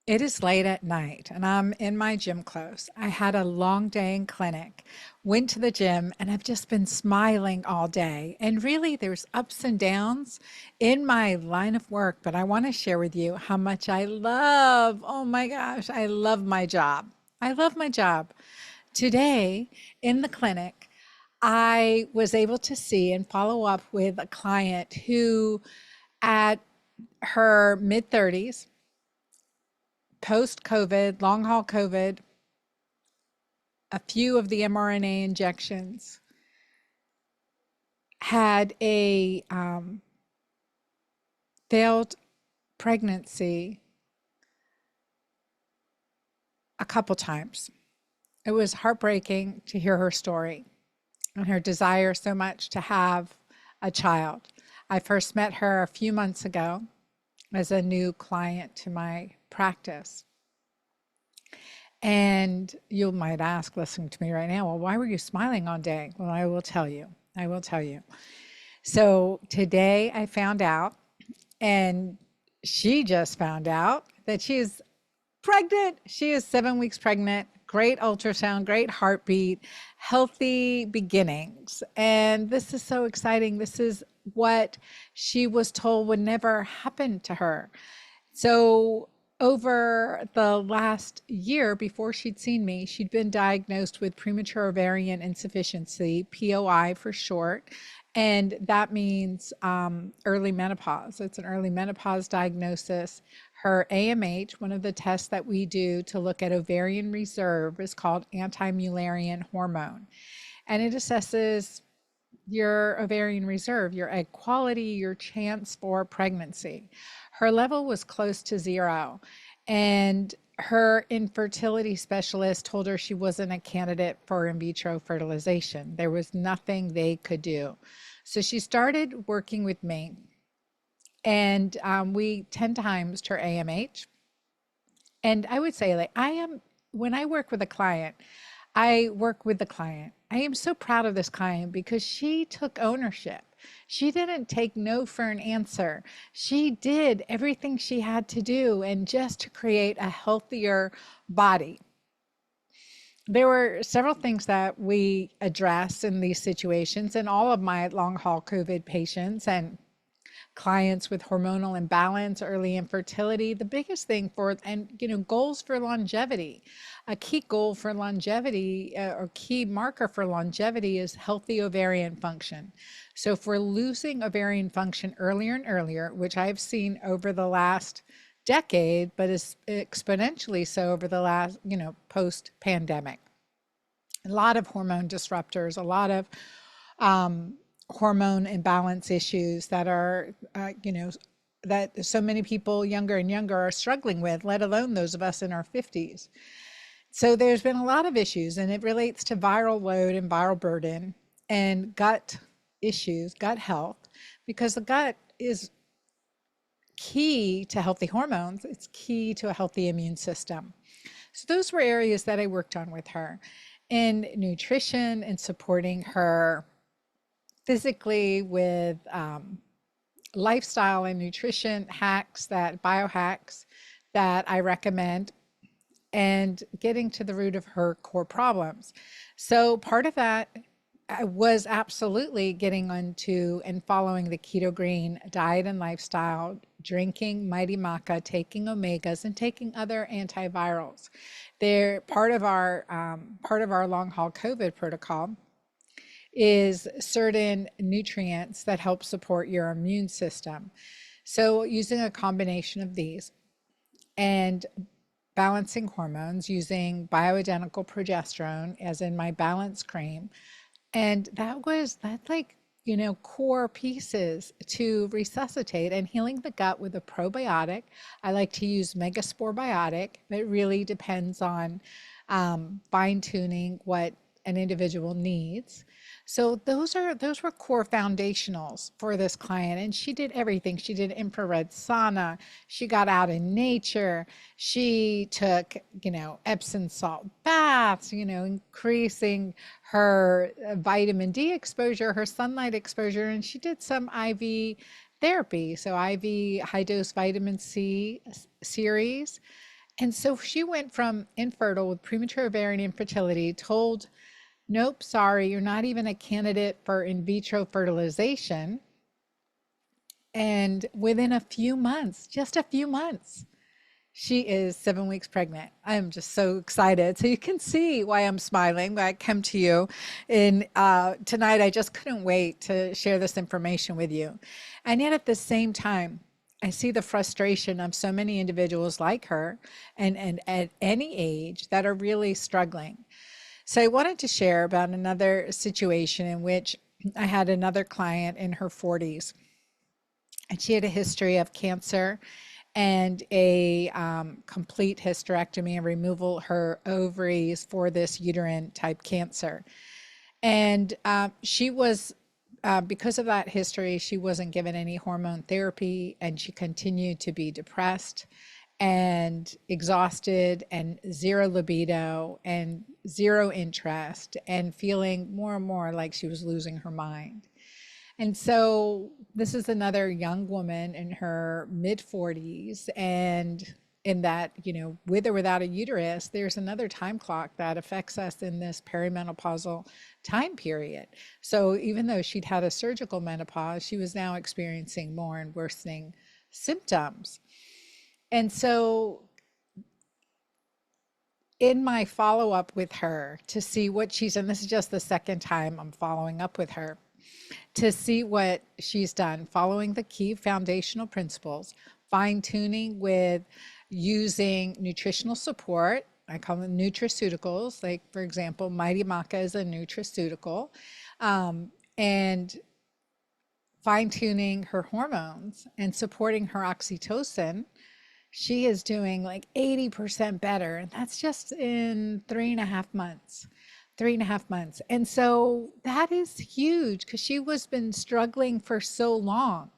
It is late at night and I'm in my gym clothes. I had a long day in clinic, went to the gym, and I've just been smiling all day. And really, there's ups and downs in my line of work, but I want to share with you how much I love, oh my gosh, I love my job. I love my job. Today in the clinic, I was able to see and follow up with a client who, at her mid 30s, post COVID, long haul COVID, a few of the mRNA injections, had a failed pregnancy a couple times. It was heartbreaking to hear her story and her desire so much to have a child. I first met her a few months ago as a new client to my practice. And you might ask, listening to me right now, well, why were you smiling all day? Well, I will tell you. I will tell you. So today I found out, and she just found out that she is pregnant. She is 7 weeks pregnant. Great ultrasound, great heartbeat, healthy beginnings. And this is so exciting. This is what she was told would never happen to her. So, over the last year before she'd seen me, she'd been diagnosed with premature ovarian insufficiency, POI for short. And that means early menopause. It's an early menopause diagnosis. Her AMH, one of the tests that we do to look at ovarian reserve, is called anti-Mullerian hormone. And it assesses your ovarian reserve, your egg quality, your chance for pregnancy. Her level was close to zero, and her infertility specialist told her she wasn't a candidate for in vitro fertilization. There was nothing they could do. So she started working with me, and we 10 times her AMH. And I would say, like, when I work with a client, I work with the client. I am so proud of this client because she took ownership. She didn't take no for an answer. She did everything she had to do and just to create a healthier body. There were several things that we addressed in these situations, and all of my long haul COVID patients and clients with hormonal imbalance, early infertility, the biggest thing for, and goals for longevity. A key goal for longevity, or key marker for longevity, is healthy ovarian function. So if we're losing ovarian function earlier and earlier, which I've seen over the last decade, but is exponentially so over the last, post pandemic. A lot of hormone disruptors, a lot of hormone imbalance issues that are, that so many people younger and younger are struggling with, let alone those of us in our 50s. So there's been a lot of issues, and it relates to viral load and viral burden and gut issues, gut health, because the gut is key to healthy hormones. It's key to a healthy immune system. So those were areas that I worked on with her in nutrition and supporting her physically with lifestyle and nutrition hacks, that biohacks that I recommend, and getting to the root of her core problems. So part of that was absolutely getting onto and following the keto-green diet and lifestyle, drinking mighty maca, taking omegas, and taking other antivirals. They're part of our long haul COVID protocol is certain nutrients that help support your immune system. So using a combination of these and balancing hormones using bioidentical progesterone, as in my balance cream. And that's like, core pieces to resuscitate and healing the gut with a probiotic. I like to use Megaspore Biotic. It really depends on fine tuning what an individual needs. So those were core foundationals for this client. And she did everything. She did infrared sauna. She got out in nature. She took, Epsom salt baths, increasing her vitamin D exposure, her sunlight exposure, and she did some IV therapy. So IV high dose vitamin C series And so she went from infertile with premature ovarian infertility, told, nope, sorry, you're not even a candidate for in vitro fertilization. And within a few months, just a few months, she is 7 weeks pregnant. I'm just so excited. So you can see why I'm smiling when I come to you. And tonight, I just couldn't wait to share this information with you. And yet at the same time, I see the frustration of so many individuals like her and at any age that are really struggling. So I wanted to share about another situation in which I had another client in her 40s, and she had a history of cancer and a complete hysterectomy and removal of her ovaries for this uterine type cancer. And she was, because of that history, she wasn't given any hormone therapy, and she continued to be depressed and exhausted and zero libido and zero interest and feeling more and more like she was losing her mind. And so this is another young woman in her mid 40s. And in that, with or without a uterus, there's another time clock that affects us in this perimenopausal time period. So even though she'd had a surgical menopause, she was now experiencing more and worsening symptoms. And so in my follow up with her to see what and this is just the second time I'm following up with her, to see what she's done, following the key foundational principles, fine tuning with using nutritional support. I call them nutraceuticals. Like, for example, Mighty Maca is a nutraceutical, and fine tuning her hormones and supporting her oxytocin. She is doing like 80% better. And that's just in 3.5 months. 3.5 months. And so that is huge because she was been struggling for so long.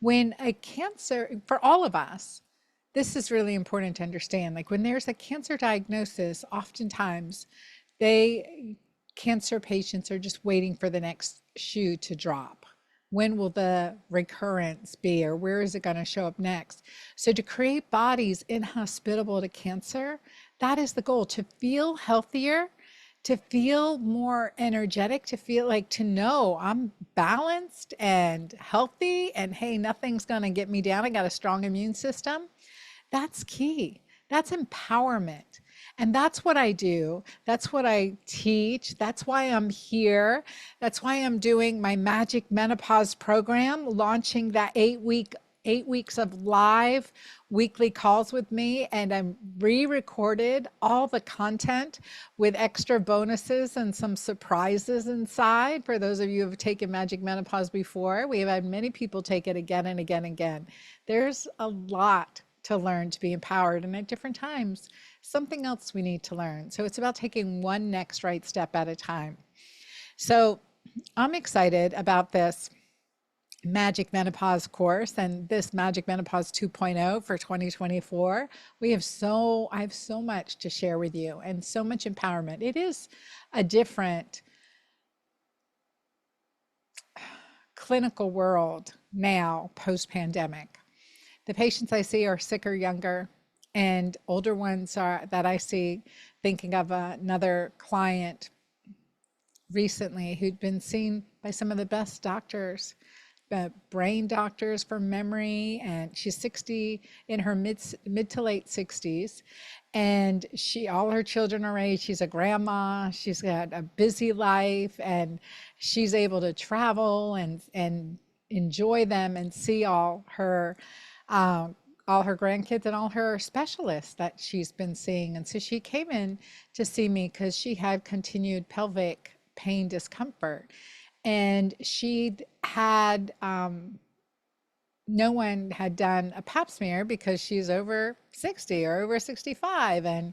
When a cancer, for all of us, this is really important to understand. Like when there's a cancer diagnosis, oftentimes they cancer patients are just waiting for the next shoe to drop. When will the recurrence be, or where is it going to show up next? So to create bodies inhospitable to cancer, that is the goal, to feel healthier, to feel more energetic, to feel like, to know I'm balanced and healthy, and hey, nothing's going to get me down. I got a strong immune system. That's key. That's empowerment. And that's what I do. That's what I teach. That's why I'm here. That's why I'm doing my Magic Menopause program, launching that 8 weeks of live weekly calls with me. And I'm re-recorded all the content with extra bonuses and some surprises inside. For those of you who have taken Magic Menopause before, we have had many people take it again and again and again. There's a lot to learn to be empowered, and at different times something else we need to learn. So it's about taking one next right step at a time. So I'm excited about this Magic Menopause course and this Magic Menopause 2.0 for 2024. I have so much to share with you and so much empowerment. It is a different clinical world now post-pandemic. The patients I see are sicker, younger, and older ones are that I see. Thinking of another client recently who'd been seen by some of the best doctors, brain doctors for memory, and she's 60, in her mid to late 60s, and all her children are raised. She's a grandma. She's got a busy life, and she's able to travel and enjoy them and see all her grandkids and all her specialists that she's been seeing. And so she came in to see me because she had continued pelvic pain discomfort. And she'd had, no one had done a pap smear because she's over 60 or over 65. And,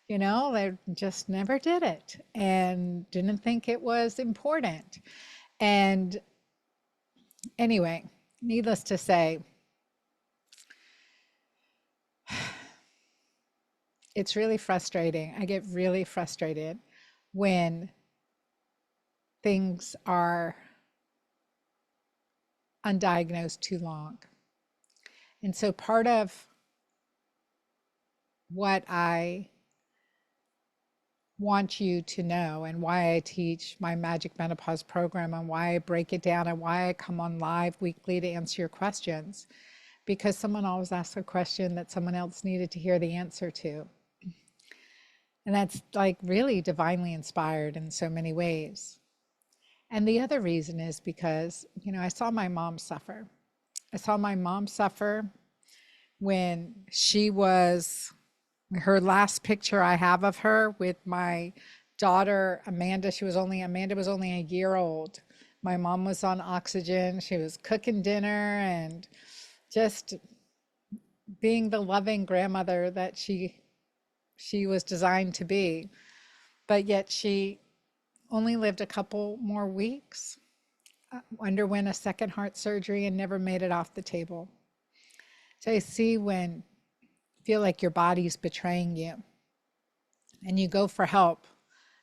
they just never did it and didn't think it was important. And anyway, needless to say, it's really frustrating. I get really frustrated when things are undiagnosed too long. And so part of what I want you to know and why I teach my Magic Menopause program and why I break it down and why I come on live weekly to answer your questions. Because someone always asks a question that someone else needed to hear the answer to. And that's like really divinely inspired in so many ways. And the other reason is because, I saw my mom suffer. I saw my mom suffer when she was, her last picture I have of her with my daughter, Amanda. Amanda was only a year old. My mom was on oxygen. She was cooking dinner and just being the loving grandmother that she was designed to be. But yet she only lived a couple more weeks, underwent a second heart surgery, and never made it off the table. So I see when you feel like your body's betraying you and you go for help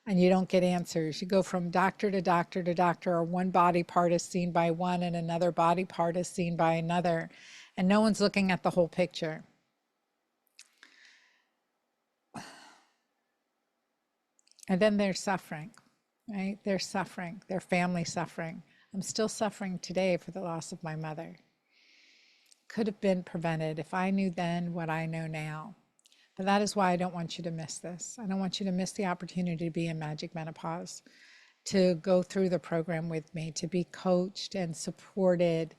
and you don't get answers. You go from doctor to doctor to doctor, or one body part is seen by one and another body part is seen by another, and no one's looking at the whole picture. And then they're suffering, right? They're suffering, their family suffering. I'm still suffering today for the loss of my mother. Could have been prevented if I knew then what I know now. But that is why I don't want you to miss this. I don't want you to miss the opportunity to be in Magic Menopause, to go through the program with me, to be coached and supported.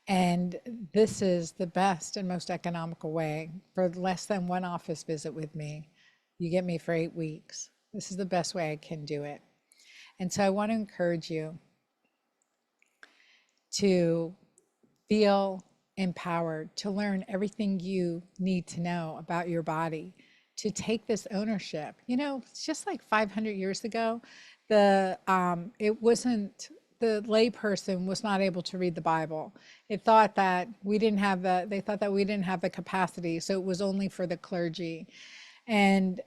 And this is the best and most economical way. For less than one office visit with me, you get me for 8 weeks. This is the best way I can do it. And so I want to encourage you to feel empowered, to learn everything you need to know about your body, to take this ownership. It's just like 500 years ago, it wasn't, the layperson was not able to read the Bible. They thought that we didn't have the capacity, so it was only for the clergy. And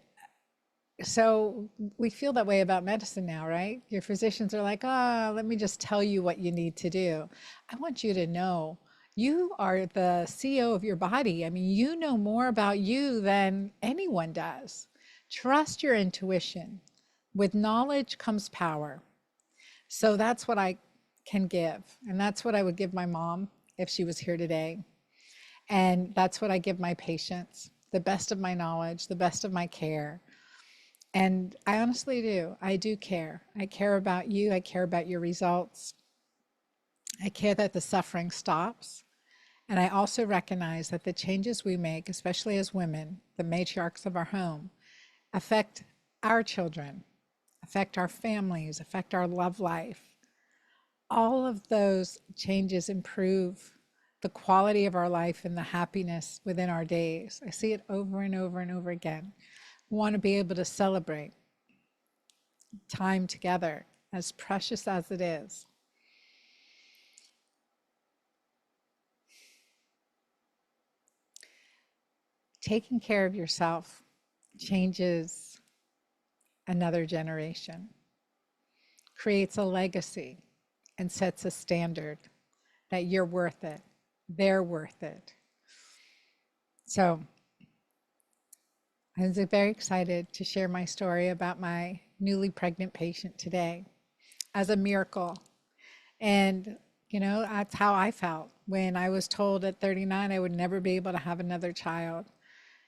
so we feel that way about medicine now, right? Your physicians are like, let me just tell you what you need to do. I want you to know you are the CEO of your body. I mean, you know more about you than anyone does. Trust your intuition. With knowledge comes power. So that's what I can give. And that's what I would give my mom if she was here today. And that's what I give my patients, the best of my knowledge, the best of my care. And I honestly do. I do care. I care about you. I care about your results. I care that the suffering stops. And I also recognize that the changes we make, especially as women, the matriarchs of our home, affect our children, affect our families, affect our love life. All of those changes improve the quality of our life and the happiness within our days. I see it over and over and over again. We want to be able to celebrate time together, as precious as it is. Taking care of yourself changes another generation, creates a legacy, and sets a standard that you're worth it, they're worth it. So I was very excited to share my story about my newly pregnant patient today as a miracle. And, that's how I felt when I was told at 39 I would never be able to have another child.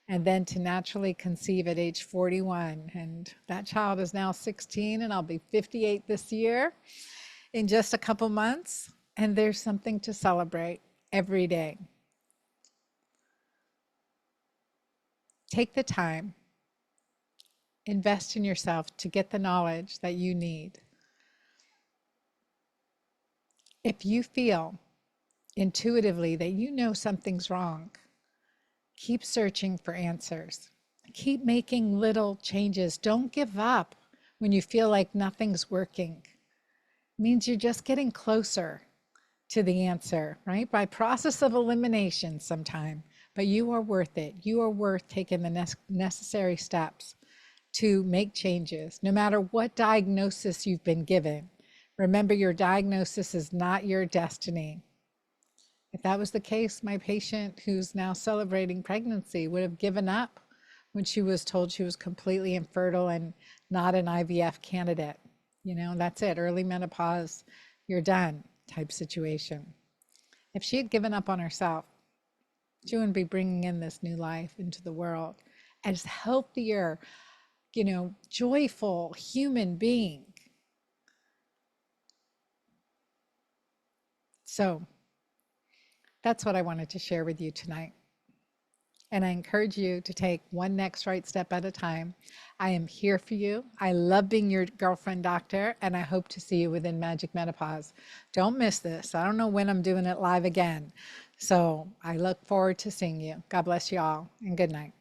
And then to naturally conceive at age 41. And that child is now 16, and I'll be 58 this year in just a couple months. And there's something to celebrate every day. Take the time, invest in yourself to get the knowledge that you need. If you feel intuitively that you know something's wrong, keep searching for answers. Keep making little changes. Don't give up when you feel like nothing's working. It means you're just getting closer to the answer, right? By process of elimination sometime. But you are worth it. You are worth taking the necessary steps to make changes, no matter what diagnosis you've been given. Remember, your diagnosis is not your destiny. If that was the case, my patient who's now celebrating pregnancy would have given up when she was told she was completely infertile and not an IVF candidate. You know, that's it, early menopause, you're done type situation. If she had given up on herself, she wouldn't be bringing in this new life into the world as healthier, you know, joyful human being. So that's what I wanted to share with you tonight. And I encourage you to take one next right step at a time. I am here for you. I love being your girlfriend doctor, and I hope to see you within Magic Menopause. Don't miss this. I don't know when I'm doing it live again. So I look forward to seeing you. God bless you all, and good night.